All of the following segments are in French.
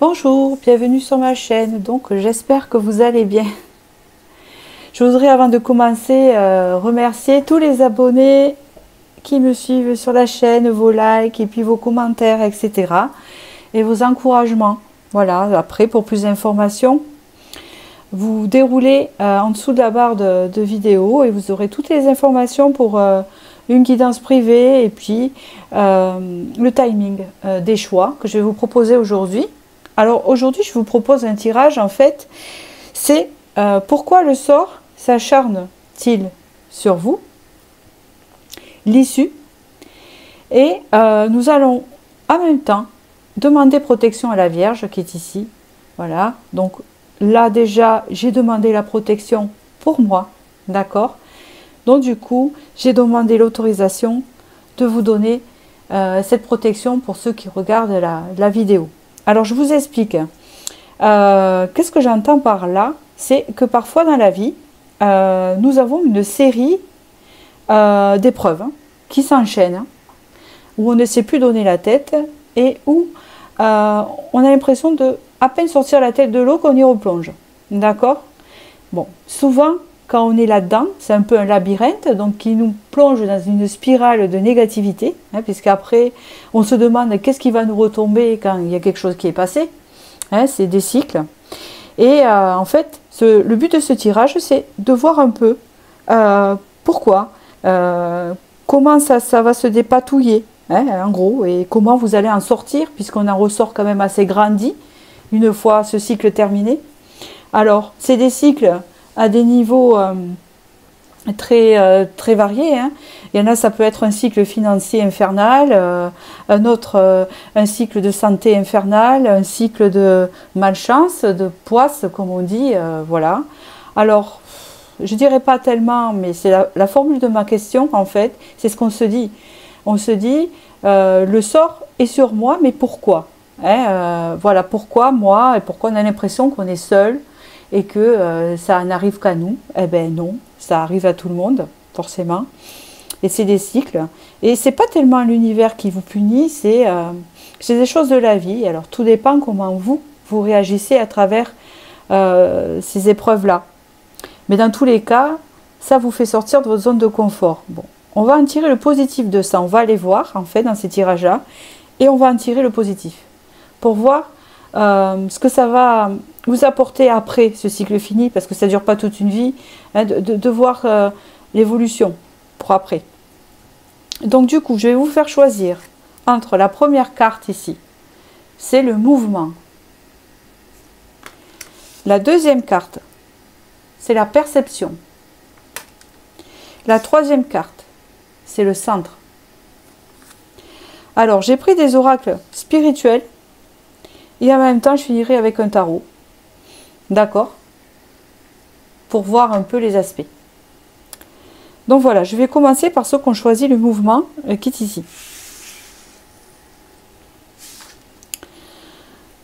Bonjour, bienvenue sur ma chaîne. Donc j'espère que vous allez bien. Je voudrais avant de commencer remercier tous les abonnés qui me suivent sur la chaîne, vos likes et puis vos commentaires, etc. et vos encouragements. Voilà, après pour plus d'informations, vous déroulez en dessous de la barre de vidéo et vous aurez toutes les informations pour une guidance privée et puis le timing des choix que je vais vous proposer aujourd'hui. Alors aujourd'hui je vous propose un tirage, en fait c'est pourquoi le sort s'acharne-t-il sur vous, l'issue, et nous allons en même temps demander protection à la Vierge qui est ici. Voilà, donc là déjà j'ai demandé la protection pour moi, d'accord. Donc du coup j'ai demandé l'autorisation de vous donner cette protection pour ceux qui regardent la vidéo. Alors je vous explique. Qu'est-ce que j'entends par là? C'est que parfois dans la vie, nous avons une série d'épreuves qui s'enchaînent, où on ne sait plus donner la tête et où on a l'impression de à peine sortir la tête de l'eau qu'on y replonge. D'accord? Bon, souvent quand on est là-dedans, c'est un peu un labyrinthe, donc qui nous plonge dans une spirale de négativité, puisqu'après on se demande qu'est-ce qui va nous retomber quand il y a quelque chose qui est passé. C'est des cycles. Et en fait, le but de ce tirage, c'est de voir un peu pourquoi, comment ça va se dépatouiller, en gros, et comment vous allez en sortir, puisqu'on en ressort quand même assez grandi, une fois ce cycle terminé. Alors, c'est des cycles à des niveaux très variés. Il y en a, ça peut être un cycle financier infernal, un autre, un cycle de santé infernal, un cycle de malchance, de poisse, comme on dit, voilà. Alors, je dirais pas tellement, mais c'est la formule de ma question, en fait, c'est ce qu'on se dit. On se dit, le sort est sur moi, mais pourquoi? Voilà, pourquoi moi, et pourquoi on a l'impression qu'on est seul, et que ça n'arrive qu'à nous. Eh ben non, ça arrive à tout le monde, forcément. Et c'est des cycles. Et c'est pas tellement l'univers qui vous punit, c'est des choses de la vie. Alors tout dépend comment vous réagissez à travers ces épreuves-là. Mais dans tous les cas, ça vous fait sortir de votre zone de confort. Bon, on va en tirer le positif de ça. On va aller voir, en fait, dans ces tirages-là. Et on va en tirer le positif. Pour voir ce que ça va vous apporter après ce cycle fini, parce que ça ne dure pas toute une vie, de voir l'évolution pour après. Donc du coup, je vais vous faire choisir entre la première carte ici, c'est le mouvement. La deuxième carte, c'est la perception. La troisième carte, c'est le centre. Alors, j'ai pris des oracles spirituels, et en même temps, je finirai avec un tarot. D'accord? Pour voir un peu les aspects. Donc voilà, je vais commencer par ceux qui ont choisi le mouvement qui est ici.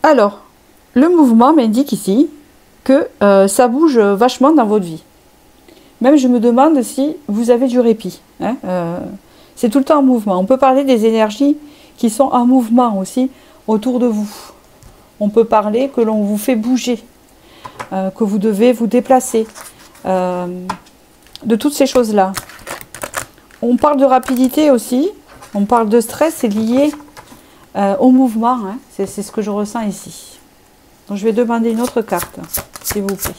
Alors, le mouvement m'indique ici que ça bouge vachement dans votre vie. Même je me demande si vous avez du répit. C'est tout le temps en mouvement. On peut parler des énergies qui sont en mouvement aussi autour de vous. On peut parler que l'on vous fait bouger, que vous devez vous déplacer, de toutes ces choses-là. On parle de rapidité aussi, on parle de stress, c'est lié au mouvement, c'est ce que je ressens ici. Donc je vais demander une autre carte, s'il vous plaît.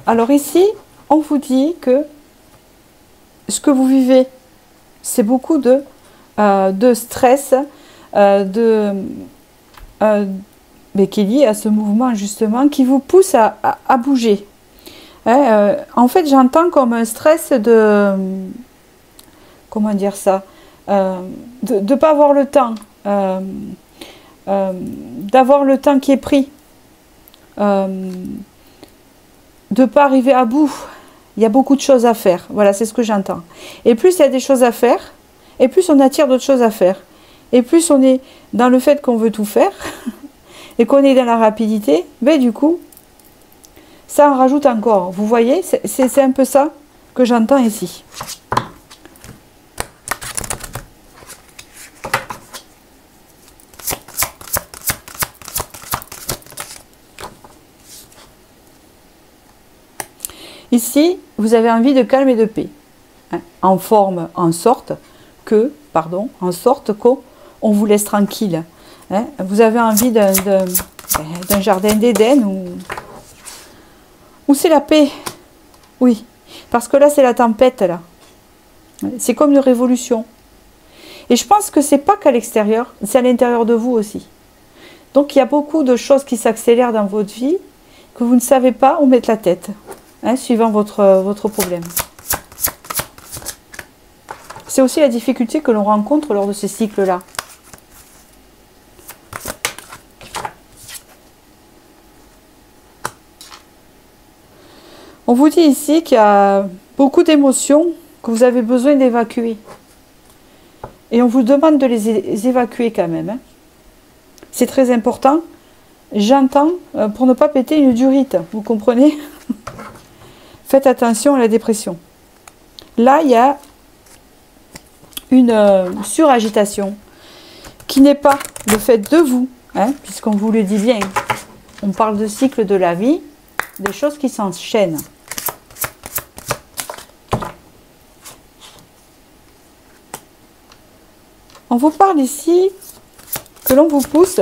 Alors ici, on vous dit que ce que vous vivez, c'est beaucoup de stress, mais qui est lié à ce mouvement justement, qui vous pousse à bouger. En fait, j'entends comme un stress de... Comment dire ça? De ne pas avoir le temps, d'avoir le temps qui est pris, de ne pas arriver à bout. Il y a beaucoup de choses à faire. Voilà, c'est ce que j'entends. Et plus il y a des choses à faire, et plus on attire d'autres choses à faire. Et plus on est dans le fait qu'on veut tout faire, et qu'on est dans la rapidité, mais du coup, ça en rajoute encore. Vous voyez, c'est un peu ça que j'entends ici. Ici, vous avez envie de calme et de paix, hein, en sorte en sorte qu'on vous laisse tranquille. Hein. Vous avez envie d'un jardin d'Éden où c'est la paix. Oui, parce que là, c'est la tempête, là. C'est comme une révolution. Et je pense que c'est pas qu'à l'extérieur, c'est à l'intérieur de vous aussi. Donc, il y a beaucoup de choses qui s'accélèrent dans votre vie que vous ne savez pas où mettre la tête. Hein, suivant votre problème. C'est aussi la difficulté que l'on rencontre lors de ces cycles-là. On vous dit ici qu'il y a beaucoup d'émotions que vous avez besoin d'évacuer. Et on vous demande de les évacuer quand même. Hein. C'est très important. J'entends pour ne pas péter une durite. Vous comprenez ? Faites attention à la dépression. Là, il y a une suragitation qui n'est pas le fait de vous, hein, puisqu'on vous le dit bien. On parle de cycle de la vie, des choses qui s'enchaînent. On vous parle ici que l'on vous pousse.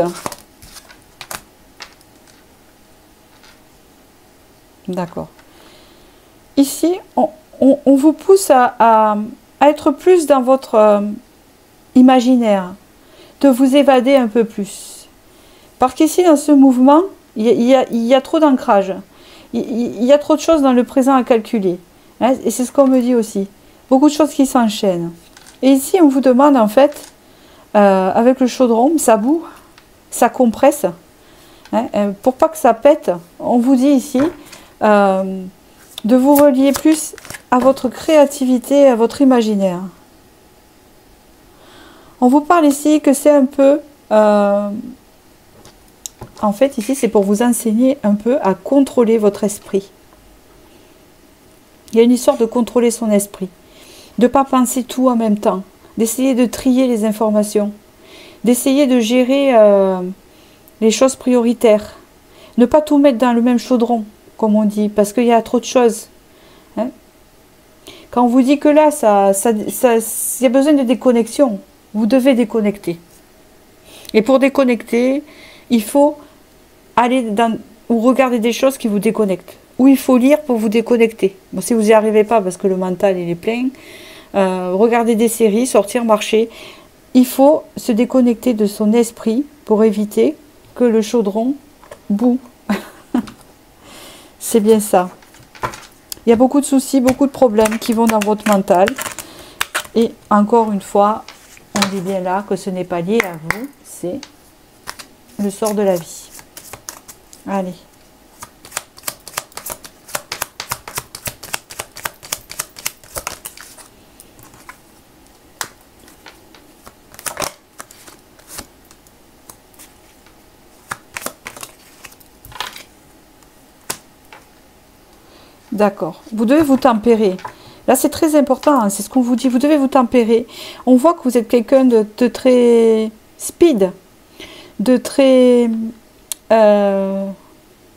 D'accord. Ici, on vous pousse à être plus dans votre imaginaire, de vous évader un peu plus. Parce qu'ici, dans ce mouvement, il y a trop d'ancrage. Il y a trop de choses dans le présent à calculer. Hein, et c'est ce qu'on me dit aussi. Beaucoup de choses qui s'enchaînent. Et ici, on vous demande en fait, avec le chaudron, ça bout, ça compresse. Hein, pour pas que ça pète, on vous dit ici... de vous relier plus à votre créativité, à votre imaginaire. On vous parle ici que c'est un peu... en fait, ici, c'est pour vous enseigner un peu à contrôler votre esprit. Il y a une histoire de contrôler son esprit. De ne pas penser tout en même temps. D'essayer de trier les informations. D'essayer de gérer les choses prioritaires. Ne pas tout mettre dans le même chaudron, comme on dit, parce qu'il y a trop de choses. Hein. Quand on vous dit que là, il y a besoin de déconnexion, vous devez déconnecter. Et pour déconnecter, il faut aller ou regarder des choses qui vous déconnectent. Ou il faut lire pour vous déconnecter. Bon, si vous n'y arrivez pas parce que le mental il est plein, regardez des séries, sortir, marcher. Il faut se déconnecter de son esprit pour éviter que le chaudron boue. C'est bien ça. Il y a beaucoup de soucis, beaucoup de problèmes qui vont dans votre mental. Et encore une fois, on dit bien là que ce n'est pas lié à vous, c'est le sort de la vie. Allez. D'accord. Vous devez vous tempérer. Là, c'est très important. Hein, c'est ce qu'on vous dit. Vous devez vous tempérer. On voit que vous êtes quelqu'un de très speed. De très...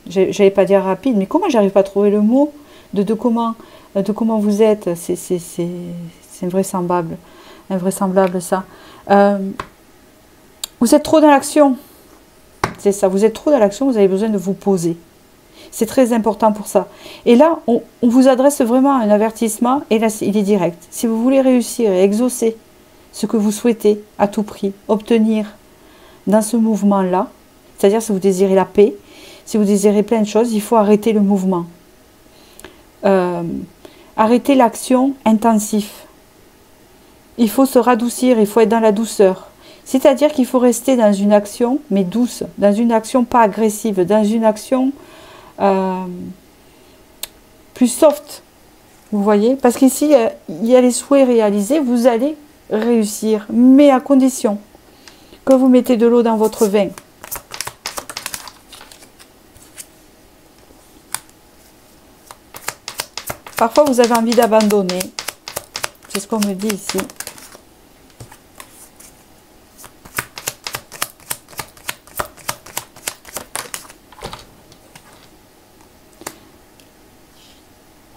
j'allais pas dire rapide, mais comment j'arrive pas à trouver le mot de comment vous êtes. C'est invraisemblable. Invraisemblable, ça. Vous êtes trop dans l'action. C'est ça. Vous êtes trop dans l'action. Vous avez besoin de vous poser. C'est très important pour ça. Et là, on vous adresse vraiment un avertissement, et là, il est direct. Si vous voulez réussir et exaucer ce que vous souhaitez à tout prix, obtenir dans ce mouvement-là, c'est-à-dire si vous désirez la paix, si vous désirez plein de choses, il faut arrêter le mouvement. Arrêter l'action intensive. Il faut se radoucir, il faut être dans la douceur. C'est-à-dire qu'il faut rester dans une action, mais douce, dans une action pas agressive, dans une action... plus soft, vous voyez, parce qu'ici il y a les souhaits réalisés, vous allez réussir, mais à condition que vous mettez de l'eau dans votre vin. Parfois, vous avez envie d'abandonner. C'est ce qu'on me dit ici.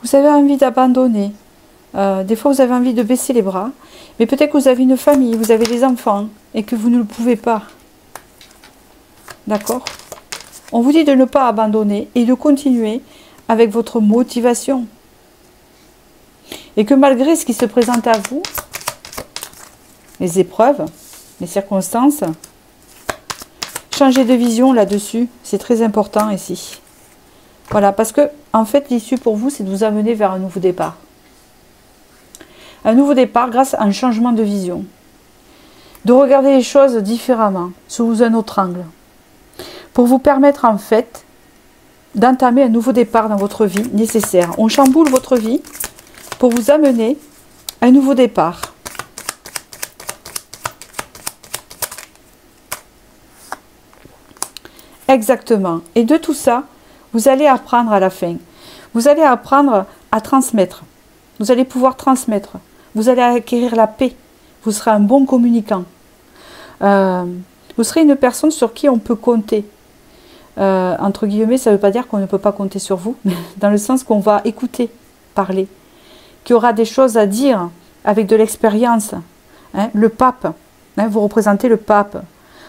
Vous avez envie d'abandonner. Des fois, vous avez envie de baisser les bras. Mais peut-être que vous avez une famille, vous avez des enfants et que vous ne le pouvez pas. D'accord? On vous dit de ne pas abandonner et de continuer avec votre motivation. Et que malgré ce qui se présente à vous, les épreuves, les circonstances, changez de vision là-dessus. C'est très important ici. Voilà, parce que en fait, l'issue pour vous, c'est de vous amener vers un nouveau départ. Un nouveau départ grâce à un changement de vision. De regarder les choses différemment, sous un autre angle. Pour vous permettre en fait d'entamer un nouveau départ dans votre vie nécessaire. On chamboule votre vie pour vous amener à un nouveau départ. Exactement. Et de tout ça, vous allez apprendre à la fin. Vous allez apprendre à transmettre. Vous allez pouvoir transmettre. Vous allez acquérir la paix. Vous serez un bon communicant. Vous serez une personne sur qui on peut compter. Entre guillemets, ça ne veut pas dire qu'on ne peut pas compter sur vous, dans le sens qu'on va écouter, parler, qu'il y aura des choses à dire avec de l'expérience. Hein, le pape, hein, vous représentez le pape.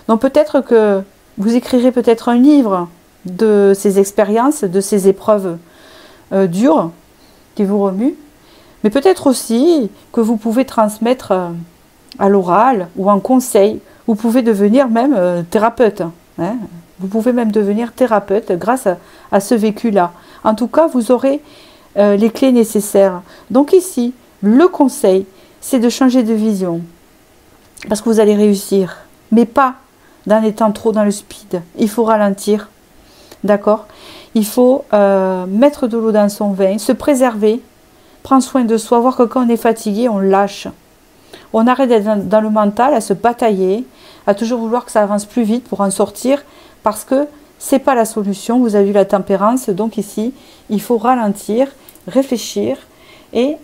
Donc peut-être que vous écrirez peut-être un livre de ces expériences, de ces épreuves dures qui vous remuent, mais peut-être aussi que vous pouvez transmettre à l'oral ou en conseil. Vous pouvez devenir même thérapeute. Hein. Vous pouvez même devenir thérapeute grâce à ce vécu-là. En tout cas, vous aurez les clés nécessaires. Donc ici, le conseil, c'est de changer de vision. Parce que vous allez réussir. Mais pas en étant trop dans le speed. Il faut ralentir. D'accord? Il faut mettre de l'eau dans son vin, se préserver, prendre soin de soi, voir que quand on est fatigué, on lâche. On arrête d'être dans le mental, à se batailler, à toujours vouloir que ça avance plus vite pour en sortir, parce que ce n'est pas la solution. Vous avez eu la tempérance, donc ici, il faut ralentir, réfléchir et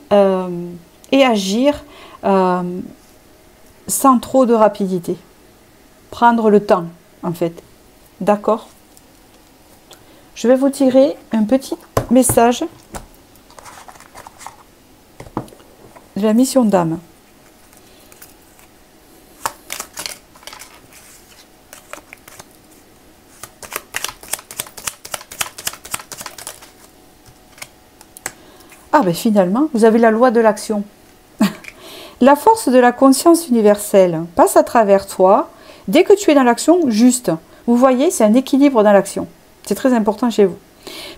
agir sans trop de rapidité. Prendre le temps, en fait. D'accord? Je vais vous tirer un petit message de la mission d'âme. Ah ben finalement, vous avez la loi de l'action. La force de la conscience universelle passe à travers toi dès que tu es dans l'action juste. Vous voyez, c'est un équilibre dans l'action. C'est très important chez vous.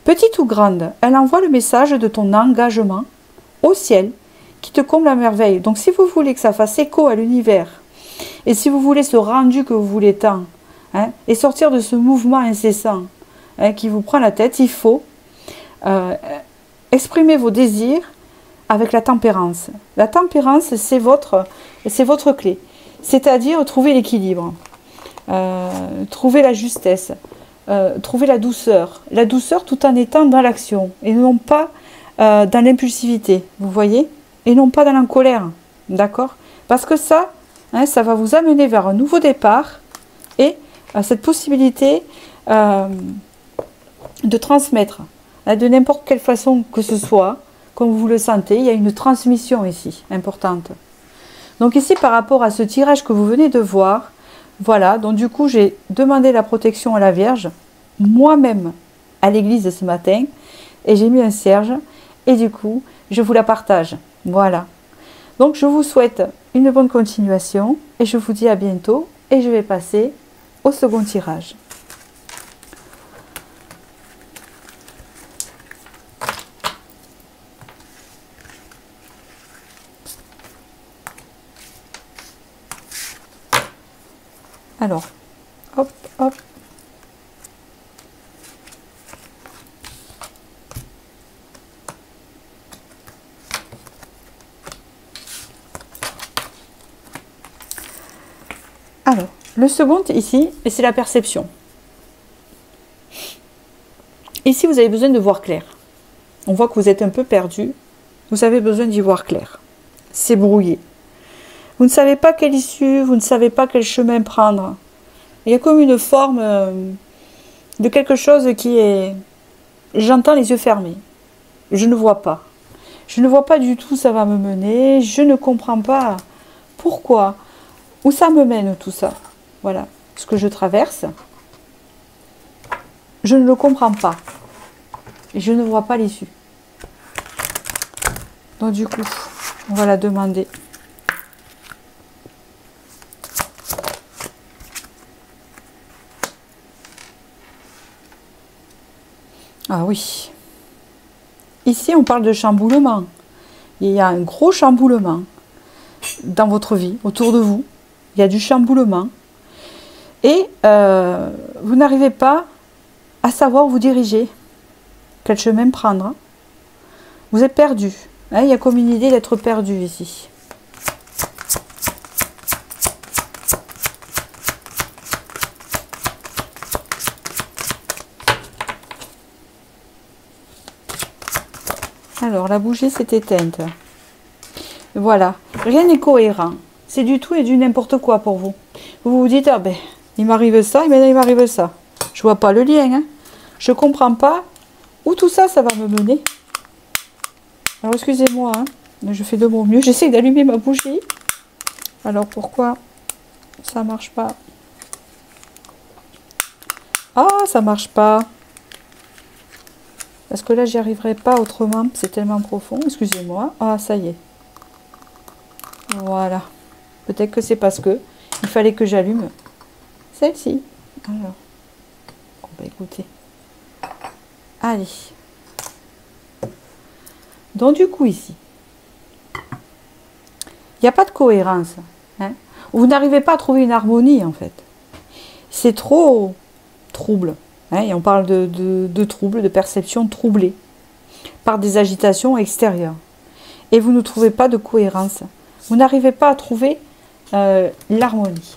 Petite ou grande, elle envoie le message de ton engagement au ciel qui te comble à merveille. Donc si vous voulez que ça fasse écho à l'univers et si vous voulez ce rendu que vous voulez tant, hein, et sortir de ce mouvement incessant qui vous prend la tête, il faut exprimer vos désirs avec la tempérance. La tempérance, c'est votre clé. C'est-à-dire trouver l'équilibre, trouver la justesse, trouver la douceur. La douceur tout en étant dans l'action et non pas dans l'impulsivité, vous voyez? Et non pas dans la colère, d'accord? Parce que ça, hein, ça va vous amener vers un nouveau départ et cette possibilité de transmettre. De n'importe quelle façon que ce soit, comme vous le sentez, il y a une transmission ici, importante. Donc ici, par rapport à ce tirage que vous venez de voir, voilà, donc du coup, j'ai demandé la protection à la Vierge, moi-même, à l'église ce matin, et j'ai mis un cierge, et du coup, je vous la partage. Voilà. Donc, je vous souhaite une bonne continuation, et je vous dis à bientôt, et je vais passer au second tirage. Alors, hop, hop. Alors, le second ici, c'est la perception. Ici, vous avez besoin de voir clair. On voit que vous êtes un peu perdu. Vous avez besoin d'y voir clair. C'est brouillé. Vous ne savez pas quelle issue, vous ne savez pas quel chemin prendre. Il y a comme une forme de quelque chose qui est... J'entends les yeux fermés. Je ne vois pas. Je ne vois pas du tout où ça va me mener. Je ne comprends pas pourquoi. Où ça me mène tout ça. Voilà. Ce que je traverse. Je ne le comprends pas. Et je ne vois pas l'issue. Donc du coup, on va la demander. Ah oui. Ici, on parle de chamboulement. Il y a un gros chamboulement dans votre vie, autour de vous. Il y a du chamboulement. Et vous n'arrivez pas à savoir où vous diriger. Quel chemin prendre. Vous êtes perdu. Il y a comme une idée d'être perdu ici. Alors, la bougie s'est éteinte. Voilà. Rien n'est cohérent. C'est du tout et du n'importe quoi pour vous. Vous vous dites, ah ben, il m'arrive ça, et maintenant il m'arrive ça. Je vois pas le lien. Hein. Je comprends pas où tout ça, ça va me mener. Alors, excusez-moi, hein, mais je fais de mon mieux. J'essaie d'allumer ma bougie. Alors, pourquoi ça marche pas? Ah, ça marche pas. Parce que là, j'y arriverai pas autrement. C'est tellement profond. Excusez-moi. Ah, ça y est. Voilà. Peut-être que c'est parce que il fallait que j'allume celle-ci. Alors. Bon, bah écoutez. Allez. Donc, du coup, ici, il n'y a pas de cohérence. Hein. Vous n'arrivez pas à trouver une harmonie, en fait. C'est trop trouble. Hein, et on parle de troubles, de perceptions troublées par des agitations extérieures. Et vous ne trouvez pas de cohérence. Vous n'arrivez pas à trouver l'harmonie.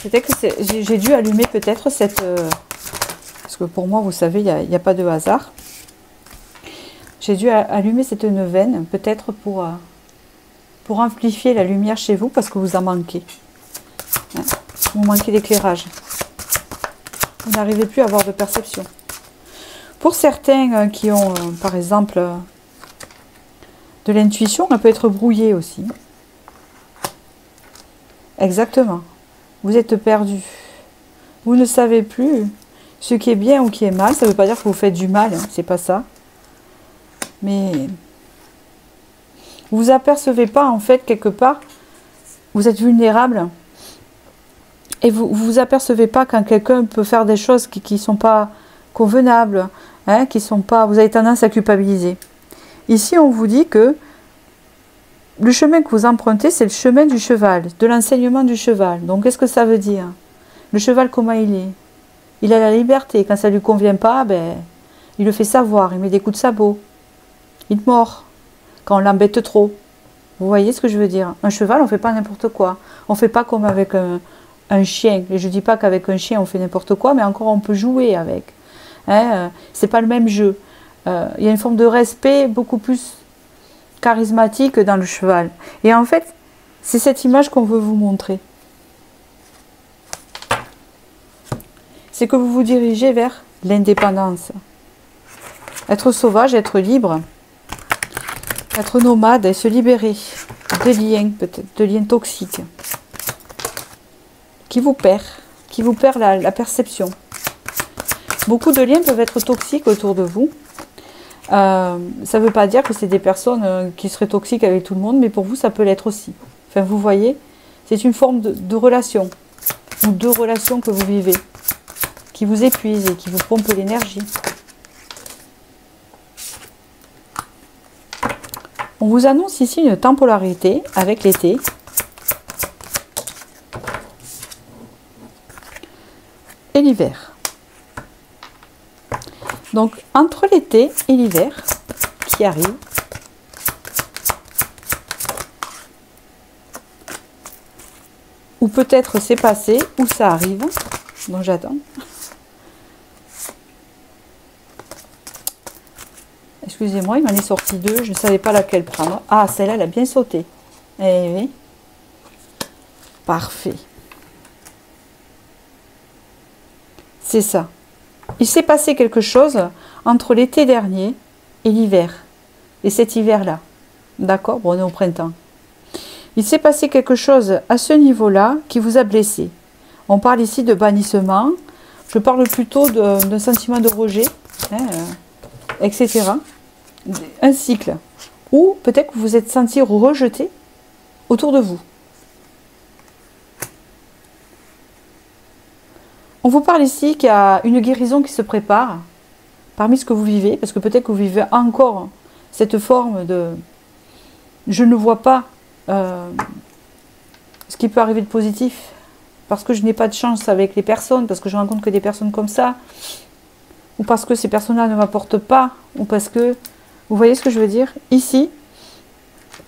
Peut-être que j'ai dû allumer peut-être cette... parce que pour moi, vous savez, il n'y a pas de hasard. J'ai dû allumer cette neuvaine, peut-être pour amplifier la lumière chez vous, parce que vous en manquez. Hein, vous manquez d'éclairage. Vous n'arrivez plus à avoir de perception. Pour certains qui ont, par exemple, de l'intuition, elle peut être brouillée aussi. Exactement. Vous êtes perdu. Vous ne savez plus ce qui est bien ou qui est mal. Ça ne veut pas dire que vous faites du mal, hein, c'est pas ça. Mais vous vous apercevez pas, en fait, quelque part, vous êtes vulnérable. Et vous vous apercevez pas quand quelqu'un peut faire des choses qui ne sont pas convenables, hein, qui sont pas. Vous avez tendance à culpabiliser. Ici, on vous dit que le chemin que vous empruntez, c'est le chemin du cheval, de l'enseignement du cheval. Donc, qu'est-ce que ça veut dire? Le cheval, comment il est? Il a la liberté. Quand ça ne lui convient pas, ben, il le fait savoir. Il met des coups de sabot. Il mord. Quand on l'embête trop. Vous voyez ce que je veux dire? Un cheval, on ne fait pas n'importe quoi. On ne fait pas comme avec un chien. Et je ne dis pas qu'avec un chien, on fait n'importe quoi, mais encore, on peut jouer avec. Hein, c'est pas le même jeu. Il y a une forme de respect beaucoup plus charismatique dans le cheval. Et en fait, c'est cette image qu'on veut vous montrer. C'est que vous vous dirigez vers l'indépendance. Être sauvage, être libre, être nomade et se libérer de liens, peut-être, de liens toxiques, qui vous perd la perception. Beaucoup de liens peuvent être toxiques autour de vous. Ça ne veut pas dire que c'est des personnes qui seraient toxiques avec tout le monde, mais pour vous, ça peut l'être aussi. Enfin, vous voyez, c'est une forme de relation, ou de relations que vous vivez, qui vous épuisent et qui vous pompent l'énergie. On vous annonce ici une temporalité avec l'été. Et l'hiver. Donc, entre l'été et l'hiver qui arrive, ou peut-être c'est passé, ou ça arrive. Donc j'attends. Excusez-moi, il m'en est sorti deux, je ne savais pas laquelle prendre. Ah, celle-là, elle a bien sauté. Eh oui. Parfait. C'est ça. Il s'est passé quelque chose entre l'été dernier et l'hiver. Et cet hiver-là. D'accord? Bon, on est au printemps. Il s'est passé quelque chose à ce niveau-là qui vous a blessé. On parle ici de bannissement. Je parle plutôt d'un sentiment de rejet, hein, etc. Un cycle. Ou peut-être que vous vous êtes senti rejeté autour de vous. On vous parle ici qu'il y a une guérison qui se prépare parmi ce que vous vivez, parce que peut-être que vous vivez encore cette forme de « je ne vois pas ce qui peut arriver de positif, parce que je n'ai pas de chance avec les personnes, parce que je rencontre que des personnes comme ça, ou parce que ces personnes-là ne m'apportent pas, ou parce que... » Vous voyez ce que je veux dire? Ici,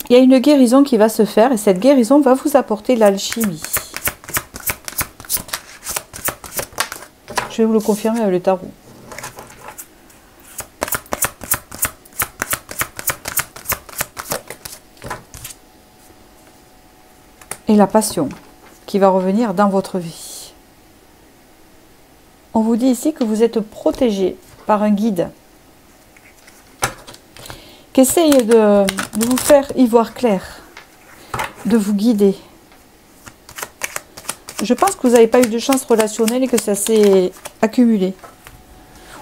il y a une guérison qui va se faire, et cette guérison va vous apporter l'alchimie. Je vais vous le confirmer avec le tarot. Et la passion qui va revenir dans votre vie. On vous dit ici que vous êtes protégé par un guide qui essaye de vous faire y voir clair, de vous guider. Je pense que vous n'avez pas eu de chance relationnelle et que ça s'est accumulé.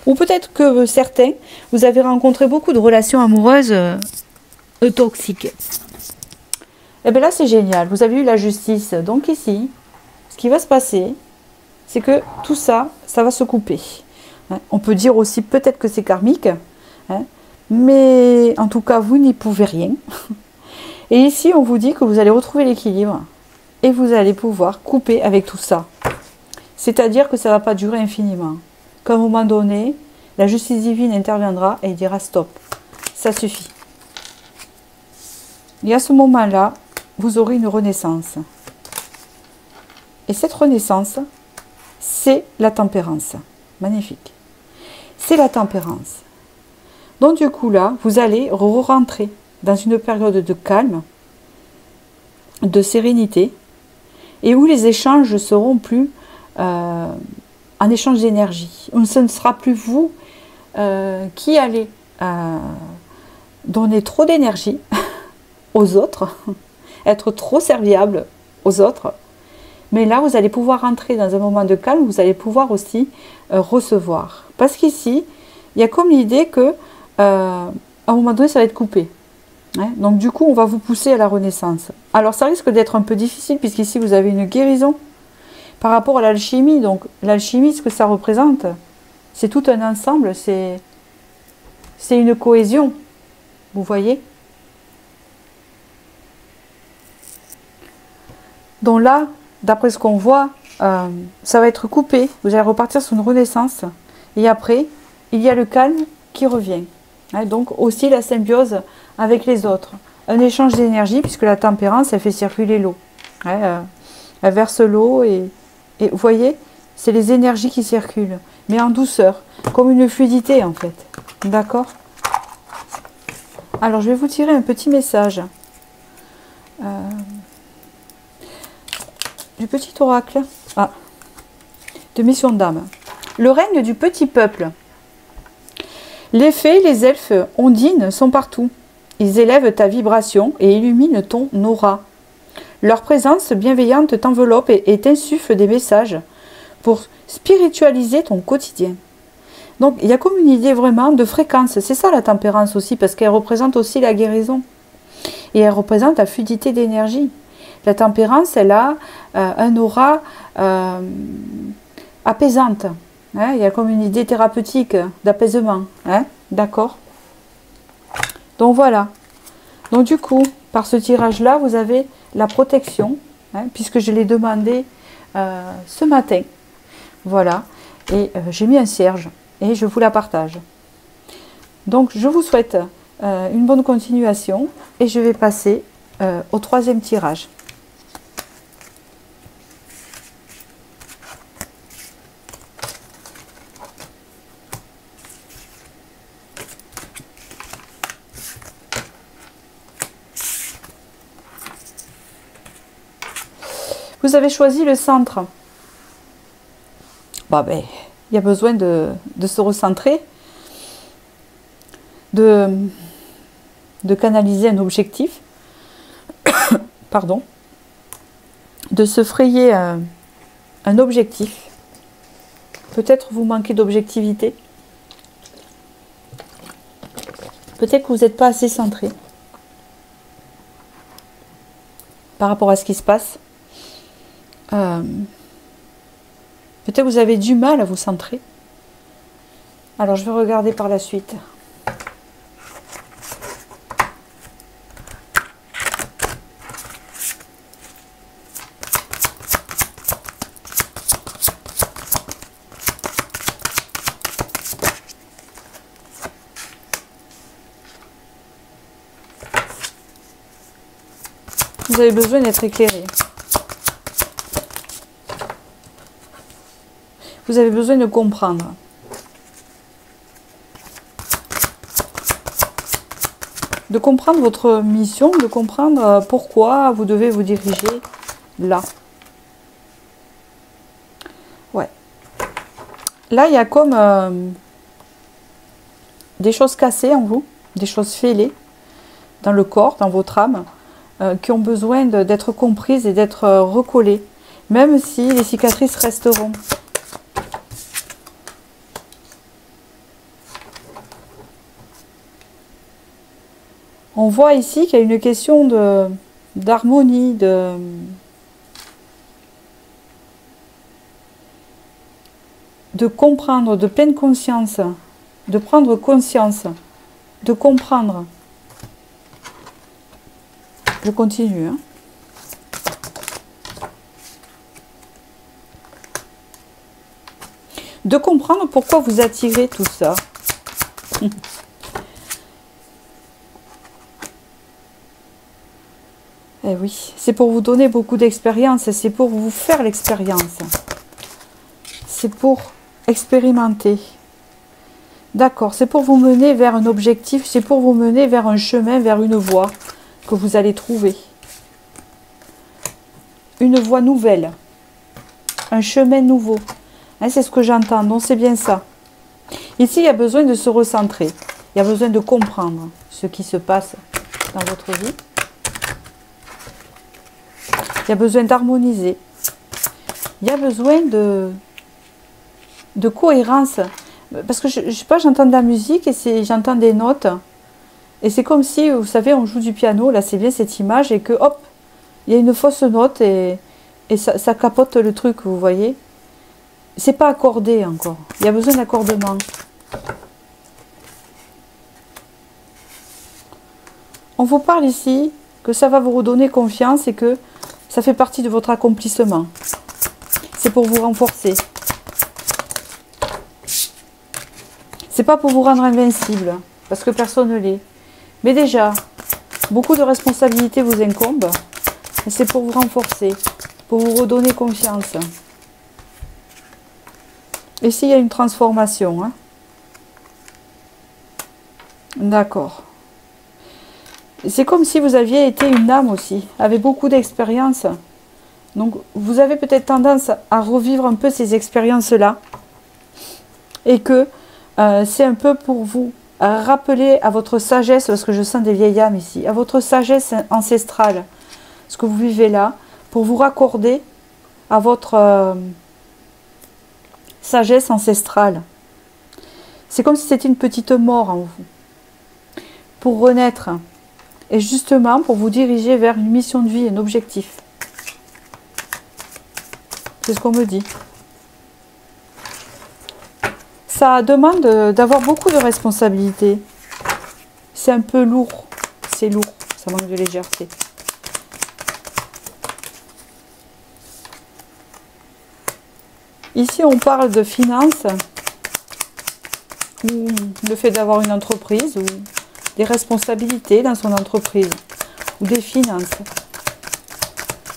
Ou peut-être que certains, vous avez rencontré beaucoup de relations amoureuses toxiques. Et bien là, c'est génial. Vous avez eu la justice. Donc ici, ce qui va se passer, c'est que tout ça, ça va se couper. Hein, on peut dire aussi peut-être que c'est karmique. Hein, mais en tout cas, vous n'y pouvez rien. Et ici, on vous dit que vous allez retrouver l'équilibre. Et vous allez pouvoir couper avec tout ça. C'est-à-dire que ça ne va pas durer infiniment. Qu'à un moment donné, la justice divine interviendra et dira stop. Ça suffit. Et à ce moment-là, vous aurez une renaissance. Et cette renaissance, c'est la tempérance. Magnifique. C'est la tempérance. Donc du coup là, vous allez rentrer dans une période de calme, de sérénité, et où les échanges seront plus en échange d'énergie. Ce ne sera plus vous qui allez donner trop d'énergie aux autres, être trop serviable aux autres. Mais là, vous allez pouvoir entrer dans un moment de calme, vous allez pouvoir aussi recevoir. Parce qu'ici, il y a comme l'idée que à un moment donné, ça va être coupé. Hein, donc du coup, on va vous pousser à la renaissance. Alors ça risque d'être un peu difficile puisqu'ici vous avez une guérison par rapport à l'alchimie. Donc l'alchimie, ce que ça représente, c'est tout un ensemble, c'est une cohésion. Vous voyez? Donc là, d'après ce qu'on voit, ça va être coupé. Vous allez repartir sur une renaissance. Et après, il y a le calme qui revient. Hein, donc aussi la symbiose avec les autres. Un échange d'énergie, puisque la tempérance, elle fait circuler l'eau. Hein, elle verse l'eau et vous voyez, c'est les énergies qui circulent, mais en douceur, comme une fluidité en fait. D'accord? Alors je vais vous tirer un petit message du petit oracle de mission d'âme. Le règne du petit peuple. Les fées, les elfes ondines sont partout. Ils élèvent ta vibration et illuminent ton aura. Leur présence bienveillante t'enveloppe et t'insuffle des messages pour spiritualiser ton quotidien. Donc, il y a comme une idée vraiment de fréquence. C'est ça la tempérance aussi, parce qu'elle représente aussi la guérison. Et elle représente la fluidité d'énergie. La tempérance, elle a un aura apaisante. Hein, il y a comme une idée thérapeutique d'apaisement. Hein, d'accord? Donc voilà. Donc du coup, par ce tirage-là, vous avez la protection, hein, puisque je l'ai demandé ce matin. Voilà. Et j'ai mis un cierge et je vous la partage. Donc je vous souhaite une bonne continuation et je vais passer au troisième tirage. Vous avez choisi le centre. Bah ben, il y a besoin de se recentrer, de canaliser un objectif, pardon, de se frayer un objectif. Peut-être vous manquez d'objectivité. Peut-être que vous n'êtes pas assez centré par rapport à ce qui se passe. Peut-être que vous avez du mal à vous centrer. Alors je vais regarder par la suite. Vous avez besoin d'être éclairé. Vous avez besoin de comprendre. De comprendre votre mission, de comprendre pourquoi vous devez vous diriger là. Ouais. Là, il y a comme des choses cassées en vous, des choses fêlées dans le corps, dans votre âme, qui ont besoin d'être comprises et d'être recollées, même si les cicatrices resteront. On voit ici qu'il y a une question d'harmonie, de comprendre, de pleine conscience, de prendre conscience, de comprendre. Je continue. Hein. De comprendre pourquoi vous attirez tout ça. Eh oui, c'est pour vous donner beaucoup d'expérience, c'est pour vous faire l'expérience. C'est pour expérimenter. D'accord, c'est pour vous mener vers un objectif, c'est pour vous mener vers un chemin, vers une voie que vous allez trouver. Une voie nouvelle. Un chemin nouveau. Hein, c'est ce que j'entends, donc c'est bien ça. Ici, il y a besoin de se recentrer. Il y a besoin de comprendre ce qui se passe dans votre vie. Il y a besoin d'harmoniser. Il y a besoin de cohérence. Parce que je sais pas, j'entends de la musique et j'entends des notes. Et c'est comme si, vous savez, on joue du piano, là c'est bien cette image, et que hop, il y a une fausse note et ça capote le truc, vous voyez. C'est pas accordé encore. Il y a besoin d'accordement. On vous parle ici que ça va vous redonner confiance et que ça fait partie de votre accomplissement. C'est pour vous renforcer. C'est pas pour vous rendre invincible, parce que personne ne l'est. Mais déjà, beaucoup de responsabilités vous incombent. Et c'est pour vous renforcer, pour vous redonner confiance. Ici, il y a une transformation. Hein. D'accord. C'est comme si vous aviez été une âme aussi, avec beaucoup d'expérience. Donc, vous avez peut-être tendance à revivre un peu ces expériences-là. Et que c'est un peu pour vous rappeler à votre sagesse, parce que je sens des vieilles âmes ici, à votre sagesse ancestrale, ce que vous vivez là, pour vous raccorder à votre sagesse ancestrale. C'est comme si c'était une petite mort en vous. Pour renaître, et justement pour vous diriger vers une mission de vie, un objectif. C'est ce qu'on me dit. Ça demande d'avoir beaucoup de responsabilités. C'est un peu lourd. C'est lourd. Ça manque de légèreté. Ici, on parle de finances. Ou le fait d'avoir une entreprise. Ou des responsabilités dans son entreprise. Ou des finances.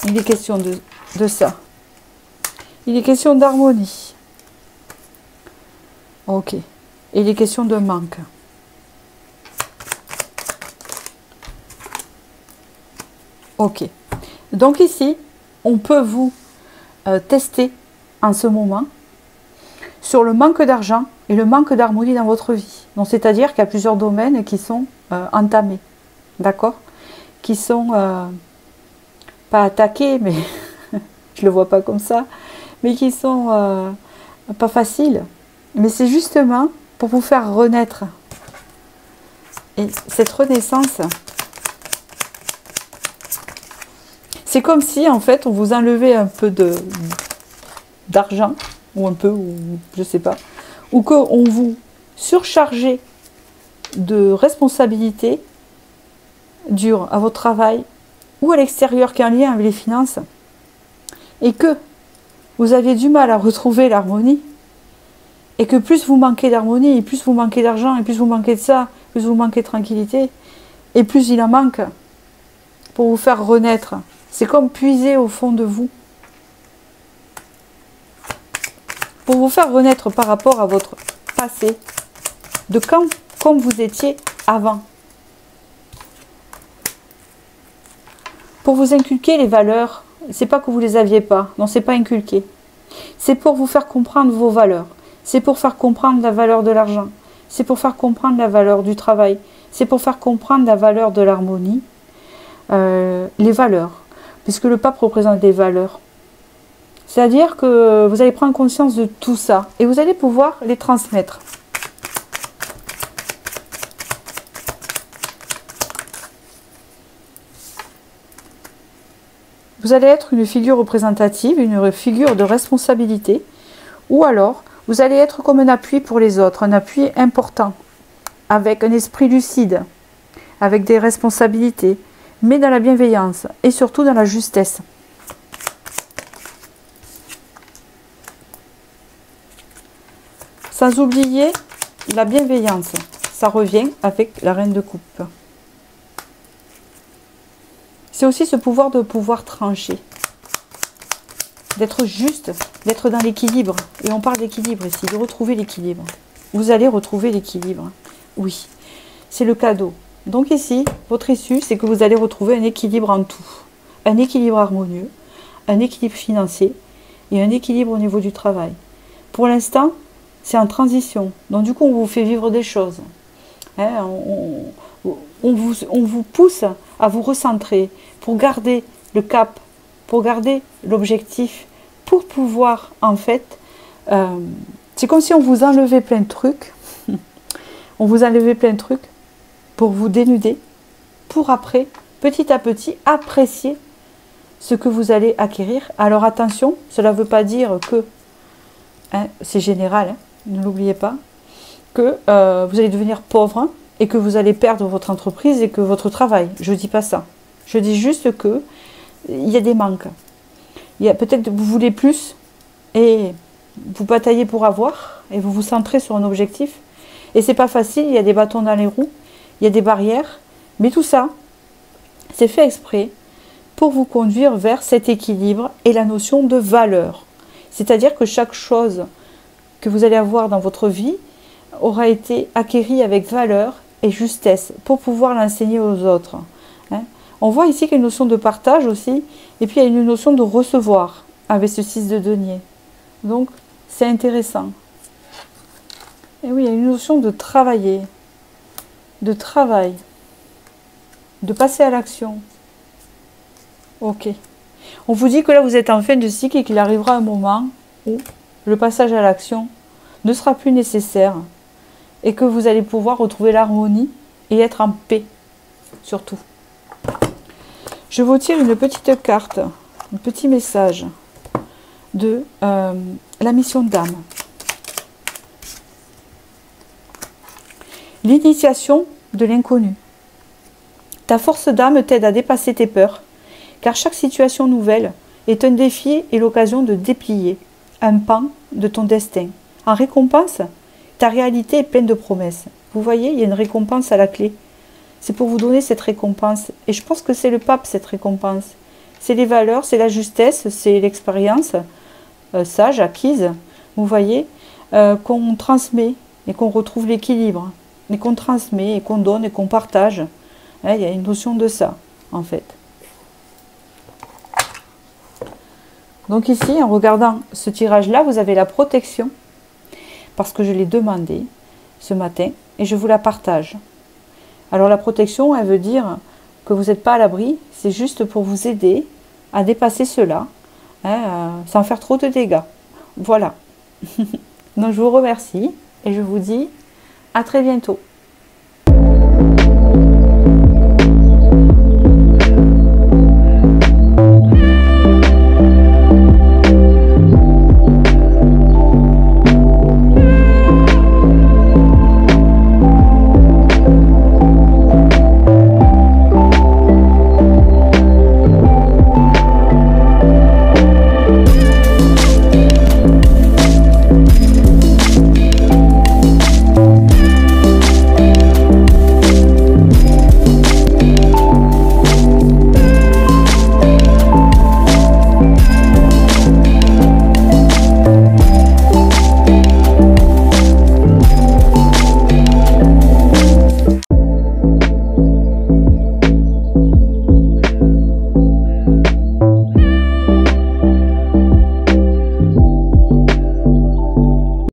Il est question de ça. Il est question d'harmonie. Ok. Et il est question de manque. Ok. Donc ici, on peut vous tester en ce moment sur le manque d'argent et le manque d'harmonie dans votre vie. Donc c'est-à-dire qu'il y a plusieurs domaines qui sont entamés, d'accord, qui sont pas attaqués, mais je le vois pas comme ça, mais qui sont pas faciles. Mais c'est justement pour vous faire renaître. Et cette renaissance, c'est comme si en fait on vous enlevait un peu d'argent, ou un peu, ou je sais pas, ou qu'on vous surchargeait de responsabilités dures à votre travail ou à l'extérieur qui est en lien avec les finances, et que vous aviez du mal à retrouver l'harmonie, et que plus vous manquez d'harmonie, et plus vous manquez d'argent, et plus vous manquez de ça, plus vous manquez de tranquillité, et plus il en manque pour vous faire renaître. C'est comme puiser au fond de vous pour vous faire renaître par rapport à votre passé, de quand, comme vous étiez avant. Pour vous inculquer les valeurs, c'est pas que vous les aviez pas, non, c'est pas inculqué. C'est pour vous faire comprendre vos valeurs. C'est pour faire comprendre la valeur de l'argent. C'est pour faire comprendre la valeur du travail. C'est pour faire comprendre la valeur de l'harmonie. Les valeurs, puisque le pape représente les valeurs. C'est-à-dire que vous allez prendre conscience de tout ça et vous allez pouvoir les transmettre. Vous allez être une figure représentative, une figure de responsabilité, ou alors vous allez être comme un appui pour les autres, un appui important, avec un esprit lucide, avec des responsabilités, mais dans la bienveillance et surtout dans la justesse. Sans oublier la bienveillance, ça revient avec la reine de coupe. C'est aussi ce pouvoir de pouvoir trancher, d'être juste, d'être dans l'équilibre. Et on parle d'équilibre ici, de retrouver l'équilibre. Vous allez retrouver l'équilibre. Oui, c'est le cadeau. Donc ici, votre issue, c'est que vous allez retrouver un équilibre en tout. Un équilibre harmonieux, un équilibre financier et un équilibre au niveau du travail. Pour l'instant, c'est en transition. Donc du coup, on vous fait vivre des choses. Hein, on vous pousse à vous recentrer pour garder le cap, pour garder l'objectif, pour pouvoir, en fait, c'est comme si on vous enlevait plein de trucs, on vous enlevait plein de trucs pour vous dénuder, pour après, petit à petit, apprécier ce que vous allez acquérir. Alors attention, cela ne veut pas dire que, hein, c'est général, hein, ne l'oubliez pas, que vous allez devenir pauvre, hein, et que vous allez perdre votre entreprise et que votre travail. Je ne dis pas ça. Je dis juste que il y a des manques. Il y a peut-être que vous voulez plus et vous bataillez pour avoir et vous vous centrez sur un objectif. Et c'est pas facile, il y a des bâtons dans les roues, il y a des barrières, mais tout ça, c'est fait exprès pour vous conduire vers cet équilibre et la notion de valeur. C'est-à-dire que chaque chose que vous allez avoir dans votre vie aura été acquérie avec valeur et justesse pour pouvoir l'enseigner aux autres. Hein. On voit ici qu'il y a une notion de partage aussi, et puis il y a une notion de recevoir avec ce 6 de denier. Donc c'est intéressant. Et oui, il y a une notion de travailler, de travail, de passer à l'action. Ok. On vous dit que là vous êtes en fin de cycle et qu'il arrivera un moment où le passage à l'action ne sera plus nécessaire. Et que vous allez pouvoir retrouver l'harmonie et être en paix, surtout. Je vous tire une petite carte, un petit message de la mission d'âme. L'initiation de l'inconnu. Ta force d'âme t'aide à dépasser tes peurs, car chaque situation nouvelle est un défi et l'occasion de déplier un pan de ton destin. En récompense, ta réalité est pleine de promesses. Vous voyez, il y a une récompense à la clé. C'est pour vous donner cette récompense. Et je pense que c'est le pape, cette récompense. C'est les valeurs, c'est la justesse, c'est l'expérience sage, acquise, vous voyez, qu'on transmet et qu'on retrouve l'équilibre. Et qu'on transmet et qu'on donne et qu'on partage. Hein, il y a une notion de ça, en fait. Donc ici, en regardant ce tirage-là, vous avez la protection, parce que je l'ai demandé ce matin, et je vous la partage. Alors la protection, elle veut dire que vous n'êtes pas à l'abri, c'est juste pour vous aider à dépasser cela, hein, sans faire trop de dégâts. Voilà. Donc je vous remercie, et je vous dis à très bientôt.